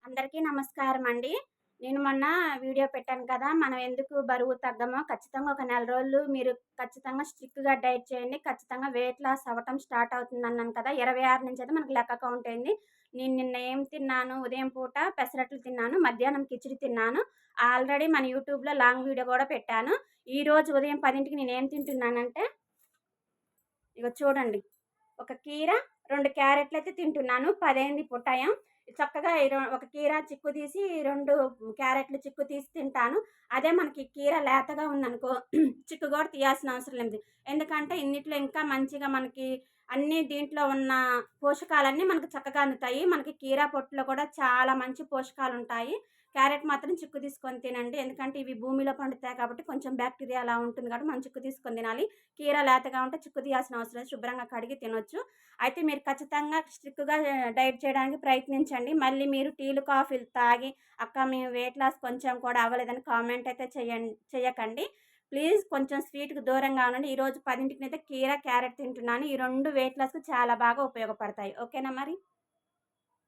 అందరికీ నమస్కారం అండి. నేను మొన్న వీడియో పెట్టాను కదా! మనం ఎందుకు బరువు తగ్గమో ఖచ్చితంగా ఒక నెల రోజులు మీరు ఖచ్చితంగా స్ట్రిక్ట్‌గా డైట్ చేయండి. ఖచ్చితంగా వెయిట్ లాస్ అవ్వటం స్టార్ట్ అవుతుందన్నాను కదా! 26 నుంచయితే మనకు లెక్క కౌంట్ అయింది. నేను నిన్న ఏం తిన్నాను, ఉదయం పూట పెసరట్లు తిన్నాను, మధ్యాహ్నం కిచిడి తిన్నాను. ఆల్రెడీ మన యూట్యూబ్‌లో లాంగ్ వీడియో గూడా పెట్టాను. ఈరోజు ఉదయం 10కి నేనేం తింటున్నానంటే ఇగో చూడండి. ఒక కీర, 2 క్యారెట్‌లయితే తింటున్నాను. 10 అయింది ఇప్పుడు టైం. చక్కగా ఒక కీర చిక్కు తీసి 2 క్యారెట్‌లు చిక్కు తీసి తింటాను. అదే మనకి కీర లేతగా ఉందనుకో చిక్కు గూడా తీయాల్సిన అవసరం లేదు. ఎందుకంటే ఇన్నిట్లో ఇంకా మంచిగా మనకి అన్నీ దీంట్లో ఉన్న పోషకాలన్నీ మనకు చక్కగా అందుతాయి. మనకి కీర పొట్టులో కూడా చాలా మంచి పోషకాలుంటాయి. క్యారెట్ మాత్రం చిక్కు తీసుకొని తినండి. ఎందుకంటే ఇవి భూమిలో పండుతాయి కాబట్టి కొంచెం బాక్టీరియా అలా ఉంటుంది కాబట్టి మనం చిక్కు తీసుకొని తినాలి. కీర లేతగా ఉంటే చిక్కు తీయాల్సిన అవసరం లేదు. శుభ్రంగా కడిగి తినొచ్చు. అయితే మీరు ఖచ్చితంగా స్ట్రిక్ట్‌గా డైట్ చేయడానికి ప్రయత్నించండి. మళ్ళీ మీరు టీలు, కాఫీలు తాగి "అక్క మేము వెయిట్ లాస్ కొంచెం కూడా అవ్వలేదని" కామెంట్ అయితే చెయ్యకండి. ప్లీజ్ కొంచెం స్వీట్‌కి దూరంగా ఉండండి. ఈరోజు 10కి కీర, క్యారెట్ తింటున్నాను. ఈ 2 వెయిట్ లాస్‌కి చాలా బాగా ఉపయోగపడతాయి. ఓకేనా మరి?